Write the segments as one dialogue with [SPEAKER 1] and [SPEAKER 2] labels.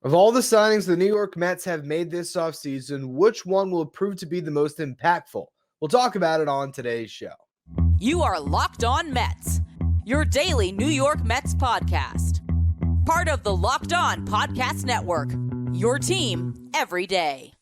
[SPEAKER 1] Of all the signings the New York Mets have made this offseason, which one will prove to be the most impactful? We'll talk about it on today's show.
[SPEAKER 2] You are Locked On Mets, your daily New York Mets podcast. Part of the Locked On Podcast Network, your team every day.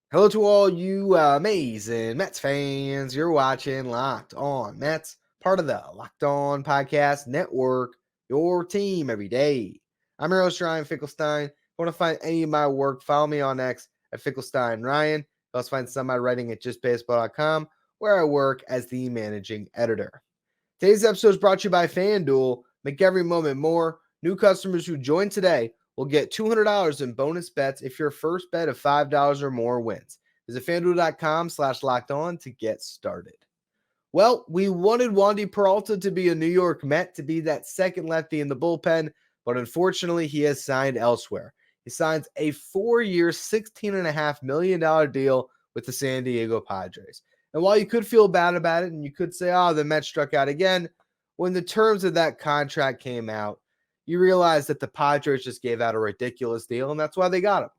[SPEAKER 1] Hello to all you amazing Mets fans. You're watching Locked On Mets, part of the Locked On Podcast Network, your team every day. I'm your host, Ryan Finkelstein. If you want to find any of my work, follow me on X at Finkelstein Ryan. You also find some of my writing at justbaseball.com, where I work as the managing editor. Today's episode is brought to you by FanDuel. Make every moment more. New customers who join today will get $200 in bonus bets if your first bet of $5 or more wins. Visit FanDuel.com/lockedon to get started. Well, we wanted Wandy Peralta to be a New York Met, to be that second lefty in the bullpen, but unfortunately he has signed elsewhere. He signs a 4-year, $16.5 million deal with the San Diego Padres. And while you could feel bad about it and you could say, oh, the Mets struck out again, when the terms of that contract came out, you realize that the Padres just gave out a ridiculous deal, and that's why they got him.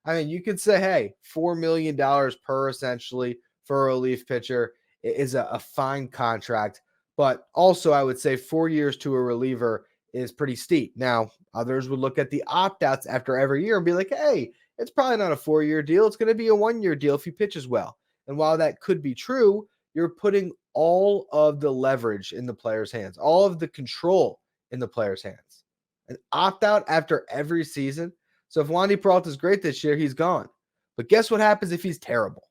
[SPEAKER 1] I mean, you could say, hey, $4 million per essentially for a relief pitcher is a fine contract, but also I would say 4 years to a reliever is pretty steep. Now, others would look at the opt-outs after every year and be like, hey, it's probably not a 4-year deal. It's going to be a 1-year deal if he pitches well. And while that could be true, you're putting all of the leverage in the player's hands, all of the control in the player's hands. An opt-out after every season. So if Wandy Peralta is great this year, he's gone. But guess what happens if he's terrible?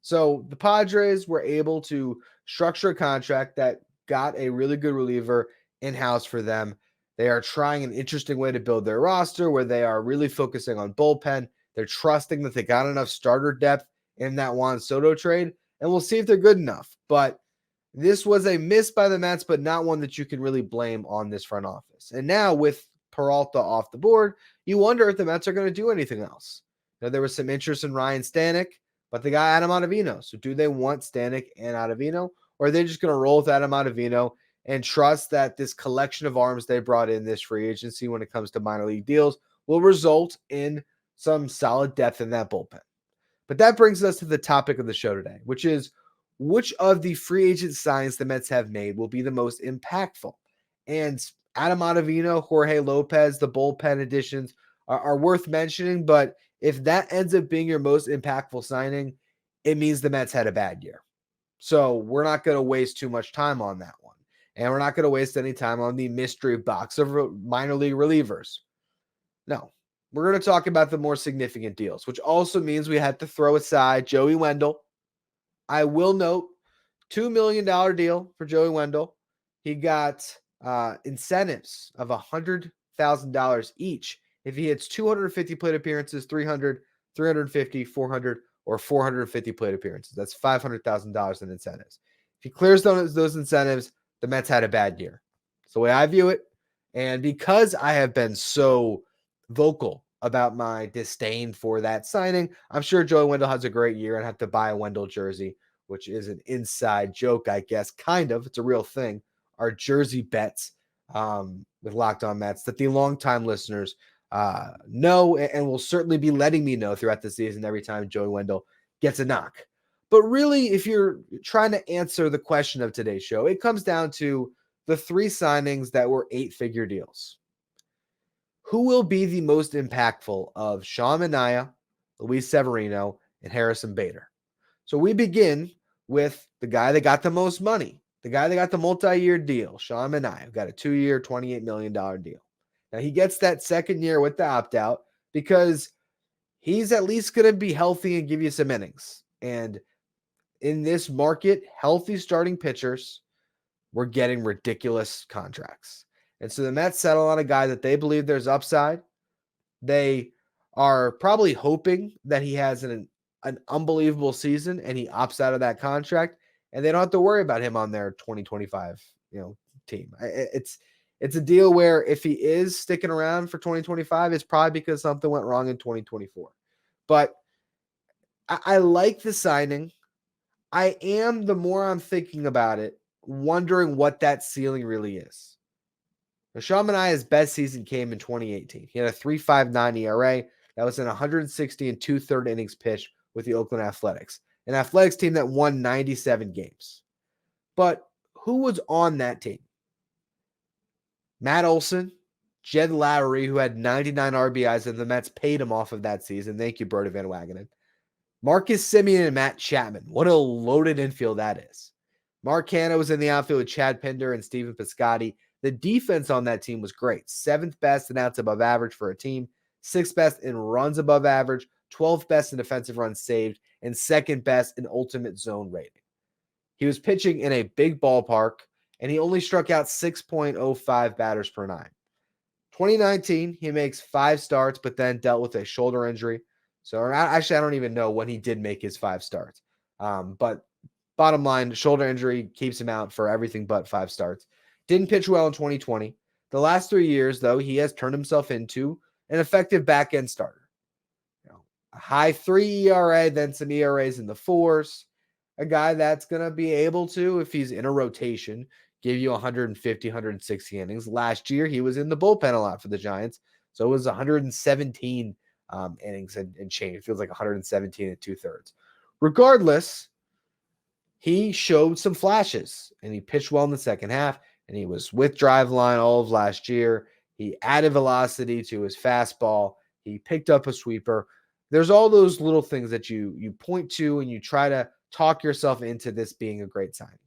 [SPEAKER 1] So the Padres were able to structure a contract that got a really good reliever in-house for them. They are trying an interesting way to build their roster where they are really focusing on bullpen. They're trusting that they got enough starter depth in that Juan Soto trade, and we'll see if they're good enough. But this was a miss by the Mets, but not one that you can really blame on this front office. And now with Peralta off the board, you wonder if the Mets are going to do anything else. Now, there was some interest in Ryan Stanek, but they got Adam Ottavino. So do they want Stanek and Ottavino, or are they just going to roll with Adam Ottavino and trust that this collection of arms they brought in this free agency when it comes to minor league deals will result in some solid depth in that bullpen? But that brings us to the topic of the show today, which is which of the free agent signings the Mets have made will be the most impactful. And Adam Ottavino, Jorge Lopez, the bullpen additions are worth mentioning, but if that ends up being your most impactful signing, it means the Mets had a bad year. So we're not going to waste too much time on that one. And we're not going to waste any time on the mystery box of minor league relievers. No, we're going to talk about the more significant deals, which also means we had to throw aside Joey Wendell. I will note, $2 million deal for Joey Wendell. He got incentives of $100,000 each if he hits 250 plate appearances, 300, 350, 400, or 450 plate appearances. That's $500,000 in incentives. If he clears those incentives, the Mets had a bad year. That's the way I view it. And because I have been so vocal about my disdain for that signing, I'm sure Joey Wendell has a great year and have to buy a Wendell jersey, which is an inside joke, I guess. Kind of. It's a real thing. Our jersey bets with Locked On Mets that the longtime listeners know and will certainly be letting me know throughout the season every time Joey Wendell gets a knock. But really, if you're trying to answer the question of today's show, it comes down to the 3 signings that were 8-figure deals. Who will be the most impactful of Sean Manaea, Luis Severino, and Harrison Bader? So we begin with the guy that got the most money, the guy that got the multi-year deal, Sean Manaea, got a 2-year, $28 million deal. Now he gets that second year with the opt-out because he's at least going to be healthy and give you some innings. And in this market, healthy starting pitchers were getting ridiculous contracts. And so the Mets settle on a guy that they believe there's upside. They are probably hoping that he has an unbelievable season and he opts out of that contract, and they don't have to worry about him on their 2025, team. It's a deal where if he is sticking around for 2025, it's probably because something went wrong in 2024. But I like the signing. I am, the more I'm thinking about it, wondering what that ceiling really is. Now, Sean Manaea's best season came in 2018. He had a 3.59 ERA. That was in 160 and two-third innings pitched with the Oakland Athletics, an Athletics team that won 97 games. But who was on that team? Matt Olson, Jed Lowry, who had 99 RBIs, and the Mets paid him off of that season. Thank you, Berta Van Wagenen. Marcus Semien and Matt Chapman. What a loaded infield that is. Mark Canha was in the outfield with Chad Pinder and Steven Piscotty. The defense on that team was great. 7th best in outs above average for a team, 6th best in runs above average, 12th best in defensive runs saved, and 2nd best in ultimate zone rating. He was pitching in a big ballpark, and he only struck out 6.05 batters per nine. 2019, he makes 5 starts, but then dealt with a shoulder injury. So actually, I don't even know when he did make his 5 starts. But bottom line, shoulder injury keeps him out for everything but 5 starts. Didn't pitch well in 2020. The last 3 years, though, he has turned himself into an effective back-end starter. A high 3 ERA, then some ERAs in the 4s. A guy that's going to be able to, if he's in a rotation, give you 150, 160 innings. Last year, he was in the bullpen a lot for the Giants. So it was 117 innings and change. It feels like 117 and 2/3. Regardless, he showed some flashes, and he pitched well in the second half, and he was with Driveline all of last year. He added velocity to his fastball. He picked up a sweeper. There's all those little things that you point to, and you try to talk yourself into this being a great sign.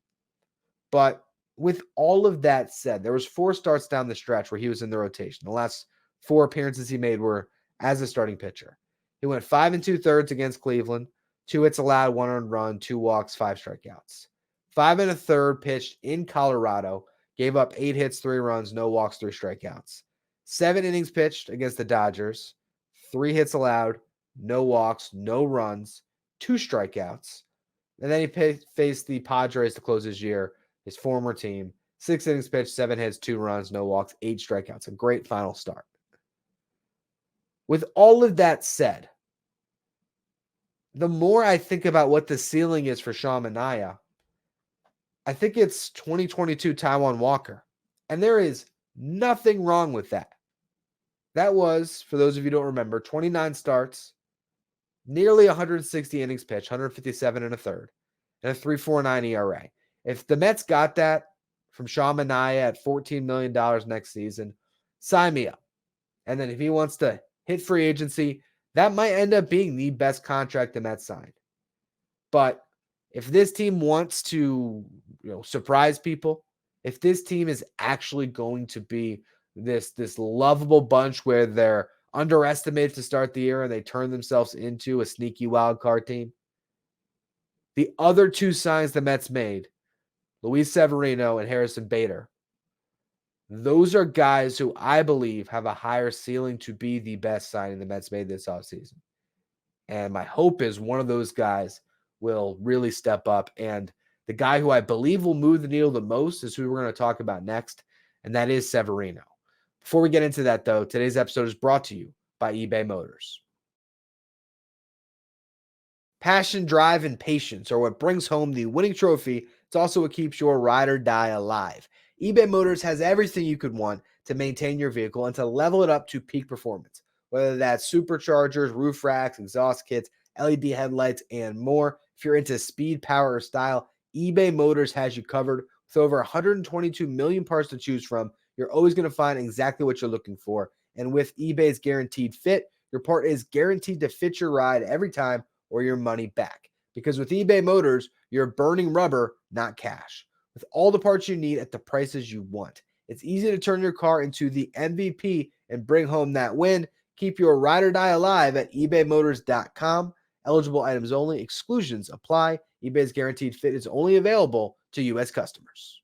[SPEAKER 1] But with all of that said, there was 4 starts down the stretch where he was in the rotation. The last 4 appearances he made were as a starting pitcher. He went 5 2/3 against Cleveland, 2 hits allowed, 1 earned run, 2 walks, 5 strikeouts. 5 1/3 pitched in Colorado, gave up 8 hits, 3 runs, no walks, 3 strikeouts. 7 innings pitched against the Dodgers, 3 hits allowed, no walks, no runs, 2 strikeouts. And then he faced the Padres to close his year, his former team. 6 innings pitched, 7 hits, 2 runs, no walks, 8 strikeouts. A great final start. With all of that said, the more I think about what the ceiling is for Sean Manaea, I think it's 2022 Taijuan Walker. And there is nothing wrong with that. That was, for those of you who don't remember, 29 starts, nearly 160 innings pitched, 157 1/3, and a 3.49 ERA. If the Mets got that from Sean Manaea at $14 million next season, sign me up. And then if he wants to hit free agency, that might end up being the best contract the Mets signed. But if this team wants to, surprise people, if this team is actually going to be this lovable bunch where they're underestimated to start the year and they turn themselves into a sneaky wild card team, the other 2 signs the Mets made, Luis Severino and Harrison Bader, those are guys who I believe have a higher ceiling to be the best signing the Mets made this offseason. And my hope is one of those guys will really step up. And the guy who I believe will move the needle the most is who we're going to talk about next, and that is Severino. Before we get into that, though, today's episode is brought to you by eBay Motors. Passion, drive, and patience are what brings home the winning trophy. It's also what keeps your ride or die alive. eBay Motors has everything you could want to maintain your vehicle and to level it up to peak performance, whether that's superchargers, roof racks, exhaust kits, LED headlights, and more. If you're into speed, power, or style, eBay Motors has you covered. With over 122 million parts to choose from, you're always going to find exactly what you're looking for. And with eBay's guaranteed fit, your part is guaranteed to fit your ride every time or your money back. Because with eBay Motors, you're burning rubber, not cash. With all the parts you need at the prices you want, it's easy to turn your car into the MVP and bring home that win. Keep your ride or die alive at ebaymotors.com. Eligible items only. Exclusions apply. eBay's guaranteed fit is only available to U.S. customers.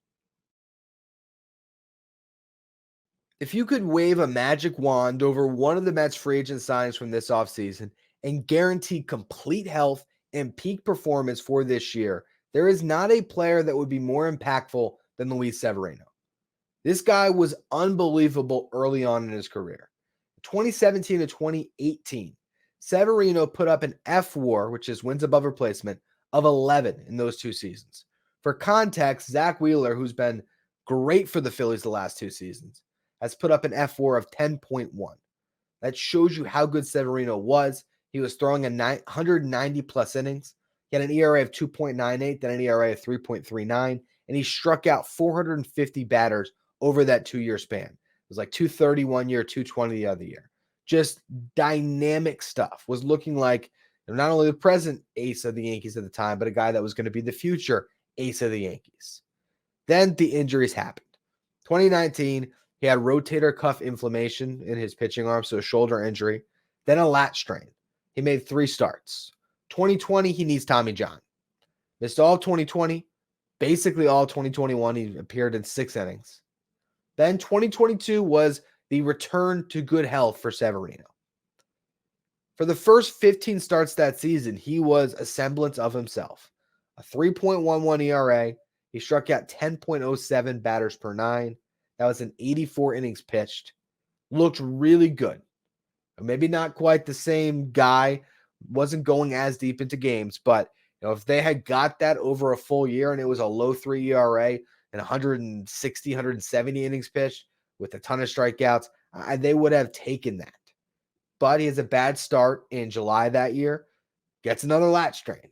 [SPEAKER 1] If you could wave a magic wand over one of the Mets free agent signings from this offseason and guarantee complete health and peak performance for this year, there is not a player that would be more impactful than Luis Severino. This guy was unbelievable early on in his career. 2017 to 2018, Severino put up an F-WAR, which is wins above replacement, of 11 in those 2 seasons. For context, Zach Wheeler, who's been great for the Phillies the last 2 seasons, has put up an F-WAR of 10.1. That shows you how good Severino was. He was throwing 190 plus innings. He had an ERA of 2.98, then an ERA of 3.39, and he struck out 450 batters over that 2-year span. It was like 230 one year, 220 the other year. Just dynamic stuff. Was looking like not only the present ace of the Yankees at the time, but a guy that was going to be the future ace of the Yankees. Then the injuries happened. 2019, he had rotator cuff inflammation in his pitching arm, so a shoulder injury, then a lat strain. He made 3 starts. 2020, he needs Tommy John. Missed all 2020, basically all 2021. He appeared in 6 innings. Then 2022 was the return to good health for Severino. For the first 15 starts that season, he was a semblance of himself. A 3.11 ERA. He struck out 10.07 batters per 9. That was an 84 innings pitched. Looked really good. Maybe not quite the same guy. Wasn't going as deep into games, but if they had got that over a full year and it was a low 3 ERA and 160, 170 innings pitched with a ton of strikeouts, they would have taken that. But he has a bad start in July that year. Gets another lat strain.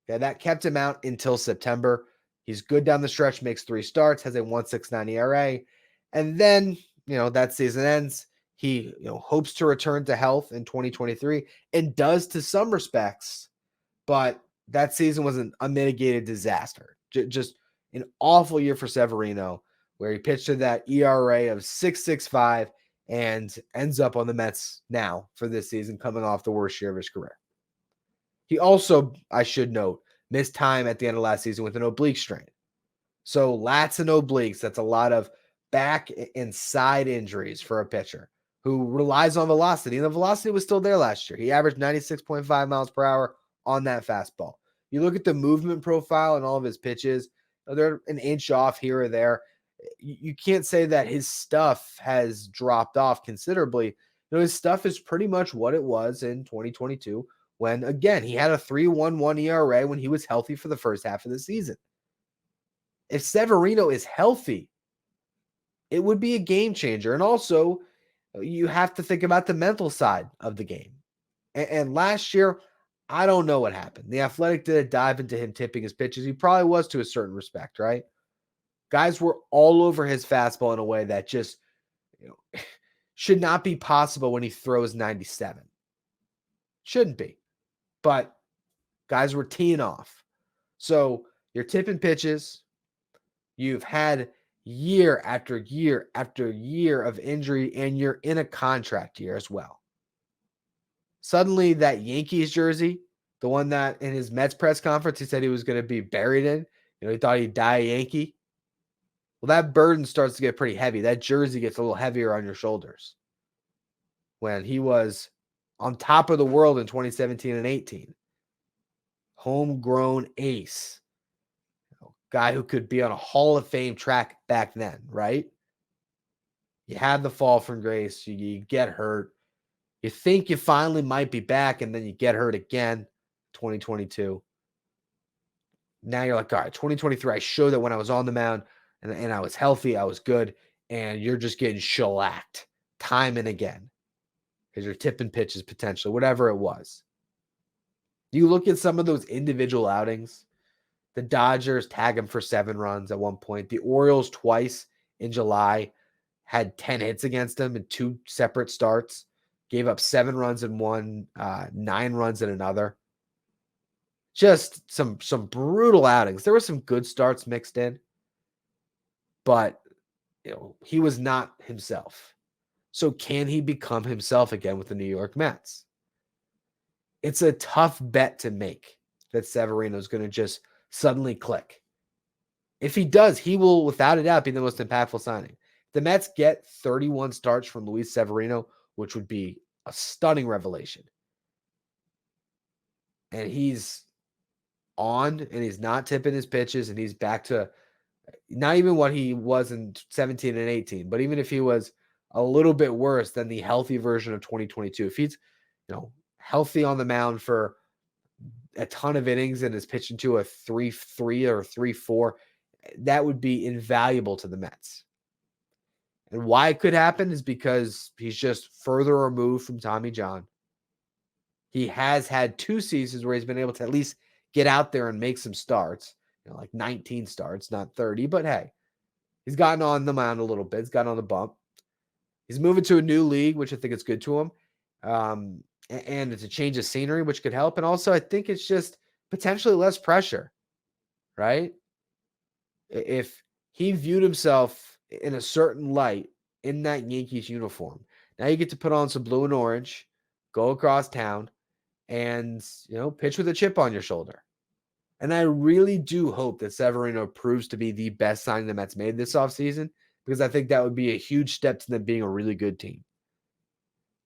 [SPEAKER 1] Okay, that kept him out until September. He's good down the stretch, makes 3 starts, has a 1.69 ERA. And then, that season ends. He, hopes to return to health in 2023 and does to some respects, but that season was an unmitigated disaster. Just an awful year for Severino, where he pitched to that ERA of 6.65 and ends up on the Mets now for this season, coming off the worst year of his career. He also, I should note, missed time at the end of last season with an oblique strain. So lats and obliques, that's a lot of back and side injuries for a pitcher who relies on velocity. And the velocity was still there last year. He averaged 96.5 miles per hour on that fastball. You look at the movement profile and all of his pitches, they're an inch off here or there. You can't say that his stuff has dropped off considerably. His stuff is pretty much what it was in 2022 when, again, he had a 3.11 ERA when he was healthy for the first half of the season. If Severino is healthy, it would be a game changer. And also, you have to think about the mental side of the game. And last year, I don't know what happened. The Athletic did a dive into him tipping his pitches. He probably was to a certain respect, right? Guys were all over his fastball in a way that just should not be possible when he throws 97. Shouldn't be. But guys were teeing off. So you're tipping pitches. You've had year after year after year of injury, and you're in a contract year as well. Suddenly, that Yankees jersey, the one that in his Mets press conference he said he was going to be buried in, he thought he'd die a Yankee. Well, that burden starts to get pretty heavy. That jersey gets a little heavier on your shoulders. When he was on top of the world in 2017 and 18. Homegrown ace. Guy who could be on a Hall of Fame track back then, right? You had the fall from grace. You get hurt. You think you finally might be back, and then you get hurt again, 2022. Now you're like, all right, 2023, I showed that when I was on the mound and I was healthy, I was good, and you're just getting shellacked time and again because you're tipping pitches potentially, whatever it was. You look at some of those individual outings. The Dodgers tag him for 7 runs at one point. The Orioles twice in July had 10 hits against him in 2 separate starts. Gave up 7 runs in one, 9 runs in another. Just some brutal outings. There were some good starts mixed in, but he was not himself. So can he become himself again with the New York Mets? It's a tough bet to make that Severino is going to just suddenly click. If he does, he will without a doubt be the most impactful signing. The Mets get 31 starts from Luis Severino, which would be a stunning revelation. And he's on and he's not tipping his pitches and he's back to Not even what he was in 17 and 18, but even if he was a little bit worse than the healthy version of 2022, if he's, healthy on the mound for a ton of innings and is pitching to a 3-3 or 3-4, that would be invaluable to the Mets. And why it could happen is because he's just further removed from Tommy John. He has had 2 seasons where he's been able to at least get out there and make some starts, like 19 starts, not 30, but hey, he's gotten on the mound a little bit. He's gotten on the bump. He's moving to a new league, which I think is good to him. And it's a change of scenery, which could help. And also, I think it's just potentially less pressure, right? If he viewed himself in a certain light in that Yankees uniform, now you get to put on some blue and orange, go across town, and, pitch with a chip on your shoulder. And I really do hope that Severino proves to be the best signing the Mets made this offseason, because I think that would be a huge step to them being a really good team.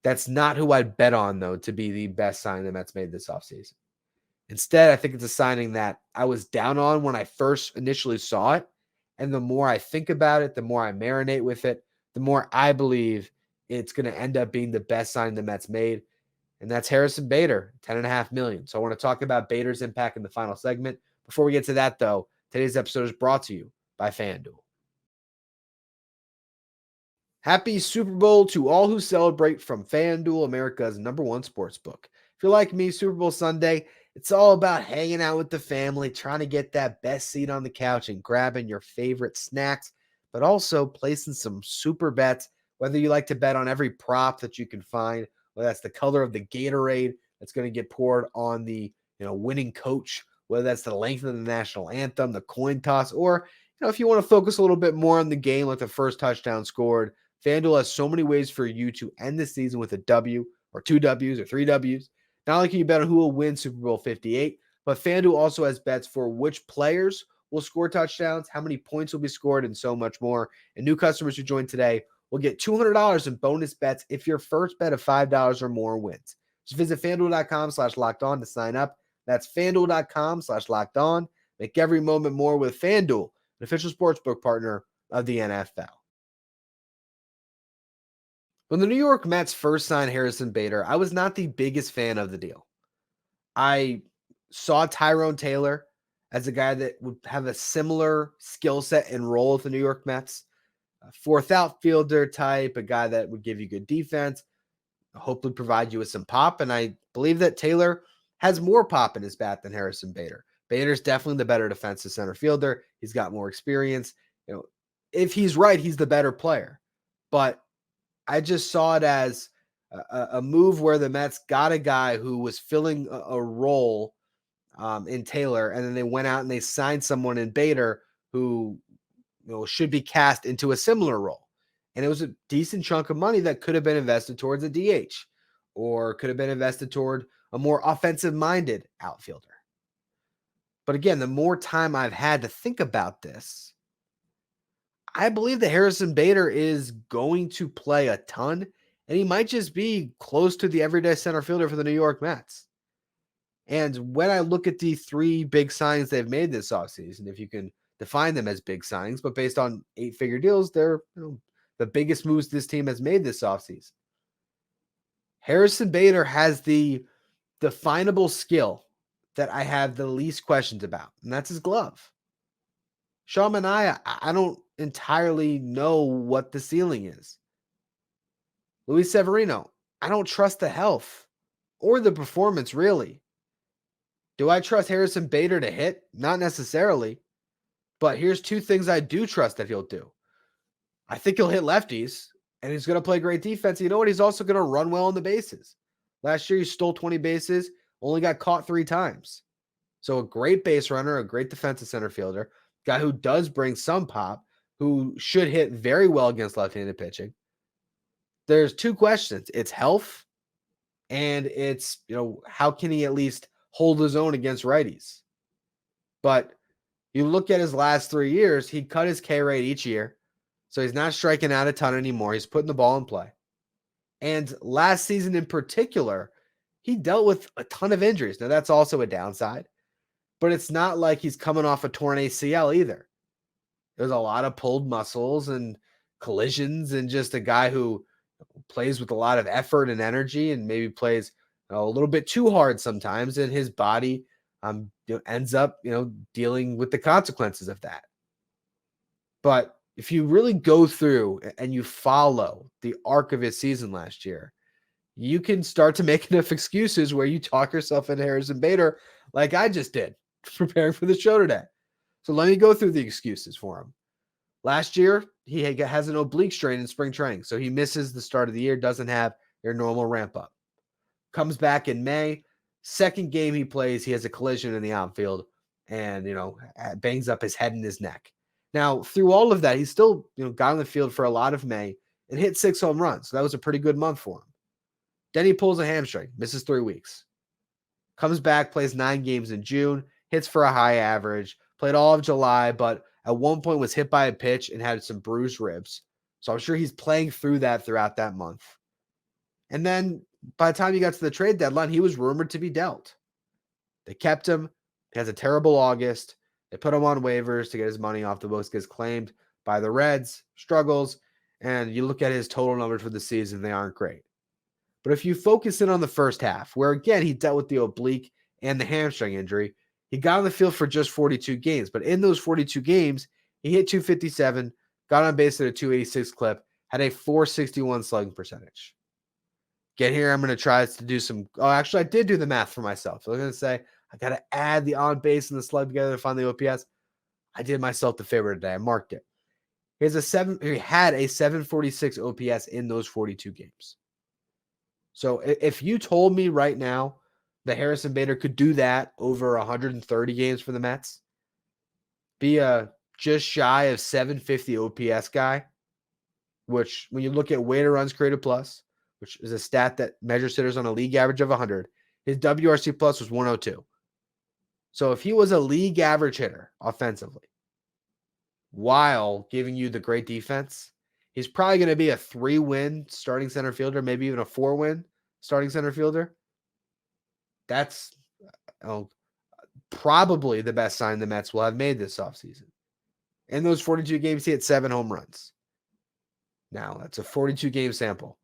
[SPEAKER 1] That's not who I'd bet on, though, to be the best signing the Mets made this offseason. Instead, I think it's a signing that I was down on when I first initially saw it. And the more I think about it, the more I marinate with it, the more I believe it's going to end up being the best signing the Mets made. And that's Harrison Bader, $10.5 million. So I want to talk about Bader's impact in the final segment. Before we get to that, though, today's episode is brought to you by FanDuel. Happy Super Bowl to all who celebrate from FanDuel, America's #1 sportsbook. If you're like me, Super Bowl Sunday, it's all about hanging out with the family, trying to get that best seat on the couch and grabbing your favorite snacks, but also placing some super bets, whether you like to bet on every prop that you can find, whether that's the color of the Gatorade that's going to get poured on the winning coach, whether that's the length of the national anthem, the coin toss, or if you want to focus a little bit more on the game, like the first touchdown scored. FanDuel has so many ways for you to end the season with a W or 2 Ws or 3 Ws. Not only can you bet on who will win Super Bowl 58, but FanDuel also has bets for which players will score touchdowns, how many points will be scored, and so much more. And new customers who join today will get $200 in bonus bets if your first bet of $5 or more wins. Just visit FanDuel.com/lockedon to sign up. That's FanDuel.com/lockedon. Make every moment more with FanDuel, an official sportsbook partner of the NFL. When the New York Mets first signed Harrison Bader, I was not the biggest fan of the deal. I saw Tyrone Taylor as a guy that would have a similar skill set and role with the New York Mets. A fourth outfielder type, a guy that would give you good defense, hopefully provide you with some pop. And I believe that Taylor has more pop in his bat than Harrison Bader. Bader's definitely the better defensive center fielder. He's got more experience. If he's right, he's the better player. But I just saw it as a move where the Mets got a guy who was filling a role in Taylor, and then they went out and they signed someone in Bader who should be cast into a similar role. And it was a decent chunk of money that could have been invested towards a DH or could have been invested toward a more offensive-minded outfielder. But again, the more time I've had to think about this, I believe that Harrison Bader is going to play a ton, and he might just be close to the everyday center fielder for the New York Mets. And when I look at the 3 big signings they've made this offseason, if you can define them as big signings, but based on 8-figure deals, they're the biggest moves this team has made this offseason. Harrison Bader has the definable skill that I have the least questions about, and that's his glove. Sean Manaea, I don't entirely know what the ceiling is. Luis Severino, I don't trust the health or the performance, really. Do I trust Harrison Bader to hit? Not necessarily. But here's 2 things I do trust that he'll do. I think he'll hit lefties, and he's going to play great defense. You know what? He's also going to run well on the bases. Last year, he stole 20 bases, only got caught 3 times. So a great base runner, a great defensive center fielder, guy who does bring some pop, who should hit very well against left-handed pitching. There's 2 questions. It's health, and it's, how can he at least hold his own against righties? But you look at his last 3 years, he cut his K rate each year. So he's not striking out a ton anymore. He's putting the ball in play. And last season in particular, he dealt with a ton of injuries. Now, that's also a downside. But it's not like he's coming off a torn ACL either. There's a lot of pulled muscles and collisions, and just a guy who plays with a lot of effort and energy, and maybe plays a little bit too hard sometimes, and his body ends up dealing with the consequences of that. But if you really go through and you follow the arc of his season last year, you can start to make enough excuses where you talk yourself into Harrison Bader, like I just did preparing for the show today. So let me go through the excuses for him. Last year, he has an oblique strain in spring training, so he misses the start of the year, doesn't have your normal ramp up. Comes back in May. Second game he plays, he has a collision in the outfield and, bangs up his head and his neck. Now, through all of that, he still, got on the field for a lot of May and hit 6 home runs. So that was a pretty good month for him. Then he pulls a hamstring, misses 3 weeks. Comes back, plays 9 games in June, hits for a high average, played all of July, but at one point was hit by a pitch and had some bruised ribs. So I'm sure he's playing through that throughout that month. And then by the time he got to the trade deadline, he was rumored to be dealt. They kept him. He has a terrible August. They put him on waivers to get his money off the books, gets claimed by the Reds, struggles, and you look at his total numbers for the season, they aren't great. But if you focus in on the first half, where again, he dealt with the oblique and the hamstring injury, he got on the field for just 42 games. But in those 42 games, he hit 257, got on base at a 286 clip, had a 461 slugging percentage. Get here, I'm going to try to do some. Oh, actually, I did do the math for myself. So I'm going to say I got to add the on base and the slug together to find the OPS. I did myself the favor today. I marked it. He had a 746 OPS in those 42 games. So if you told me right now that Harrison Bader could do that over 130 games for the Mets, be a just shy of 750 OPS guy, which when you look at weighted runs created plus, which is a stat that measures hitters on a league average of 100, his WRC plus was 102. So if he was a league average hitter offensively, while giving you the great defense, he's probably going to be a 3-win starting center fielder, maybe even a 4-win starting center fielder. That's probably the best sign the Mets will have made this offseason. In those 42 games, he had 7 home runs. Now, that's a 42-game sample.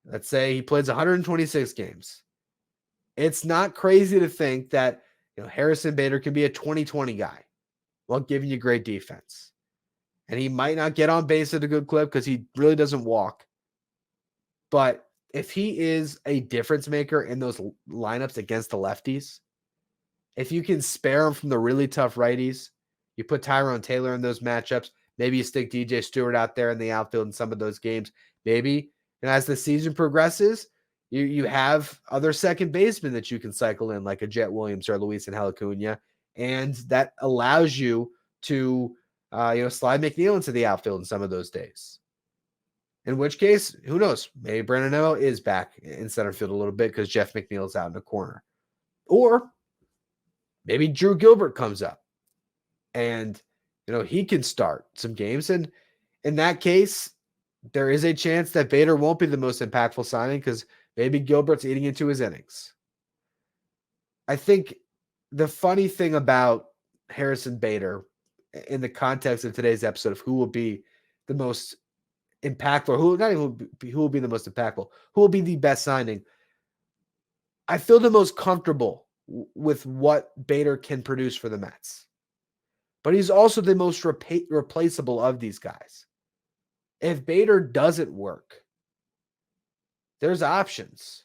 [SPEAKER 1] Let's say he plays 126 games. It's not crazy to think that Harrison Bader can be a 2020 guy while giving you great defense. And he might not get on base at a good clip because he really doesn't walk. But if he is a difference maker in those lineups against the lefties, if you can spare him from the really tough righties, you put Tyrone Taylor in those matchups, maybe you stick DJ Stewart out there in the outfield in some of those games. Maybe, and as the season progresses, you have other second basemen that you can cycle in, like a Jet Williams or Luis Angel Acuna, and that allows you to slide McNeil into the outfield in some of those days. In which case, who knows? Maybe Brandon Nimmo is back in center field a little bit because Jeff McNeil's out in the corner. Or maybe Drew Gilbert comes up and, he can start some games. And in that case, there is a chance that Bader won't be the most impactful signing because maybe Gilbert's eating into his innings. I think the funny thing about Harrison Bader in the context of today's episode of who will be the most impactful, who will be the most impactful, who will be the best signing, I feel the most comfortable with what Bader can produce for the Mets. But he's also the most replaceable of these guys. If Bader doesn't work, there's options.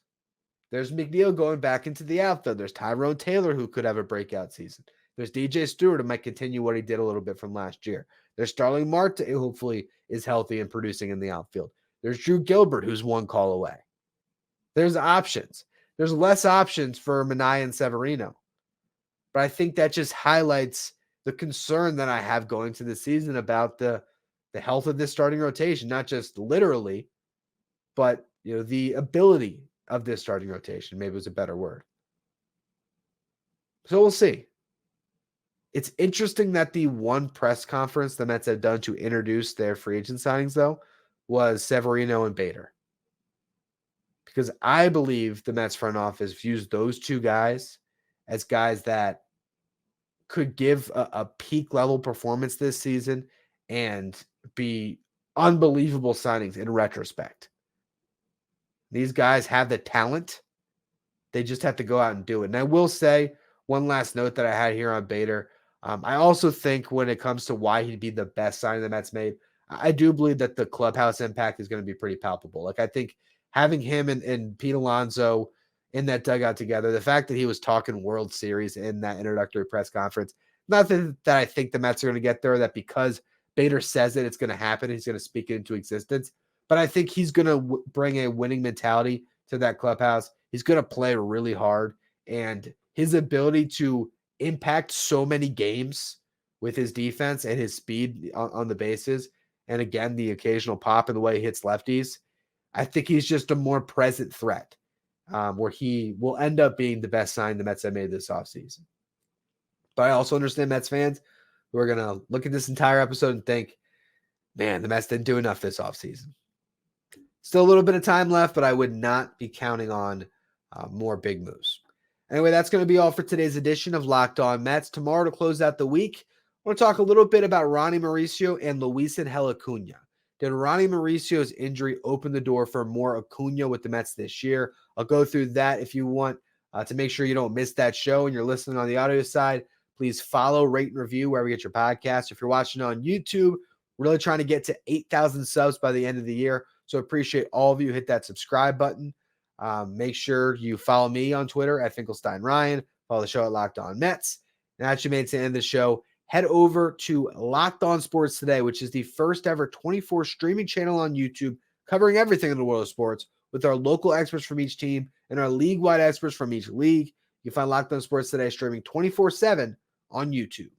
[SPEAKER 1] There's McNeil going back into the outfield. There's Tyrone Taylor who could have a breakout season. There's DJ Stewart who might continue what he did a little bit from last year. There's Starling Marte who hopefully is healthy and producing in the outfield. There's Drew Gilbert who's one call away. There's options. There's less options for Manaea and Severino. But I think that just highlights the concern that I have going to the season about the health of this starting rotation, not just literally, but the ability of this starting rotation, maybe was a better word. So we'll see. It's interesting that the one press conference the Mets have done to introduce their free agent signings, though, was Severino and Bader. Because I believe the Mets front office views those two guys as guys that could give a peak level performance this season and be unbelievable signings in retrospect. These guys have the talent. They just have to go out and do it. And I will say one last note that I had here on Bader. I also think when it comes to why he'd be the best signing the Mets made, I do believe that the clubhouse impact is going to be pretty palpable. Like, I think having him and Pete Alonso in that dugout together, the fact that he was talking World Series in that introductory press conference, not that I think the Mets are going to get there, that because Bader says it's going to happen, he's going to speak it into existence. But I think he's going to bring a winning mentality to that clubhouse. He's going to play really hard, and his ability to impact so many games with his defense and his speed on the bases, and again, the occasional pop in the way he hits lefties, I think he's just a more present threat, where he will end up being the best sign the Mets have made this offseason. But I also understand Mets fans who are going to look at this entire episode and think, man, the Mets didn't do enough this offseason. Still a little bit of time left, but I would not be counting on more big moves. Anyway, that's going to be all for today's edition of Locked On Mets. Tomorrow, to close out the week, I want to talk a little bit about Ronnie Mauricio and Luisangel Acuna. Did Ronnie Mauricio's injury open the door for more Acuna with the Mets this year? I'll go through that. If you want to make sure you don't miss that show and you're listening on the audio side, please follow, rate, and review wherever you get your podcast. If you're watching on YouTube, we're really trying to get to 8,000 subs by the end of the year. So appreciate all of you. Hit that subscribe button. Make sure you follow me on Twitter at Finkelstein Ryan. Follow the show at Locked On Mets. Now that you made it to the end of the show, head over to Locked On Sports Today, which is the first ever 24 streaming channel on YouTube covering everything in the world of sports with our local experts from each team and our league-wide experts from each league. You can find Locked On Sports Today streaming 24/7 on YouTube.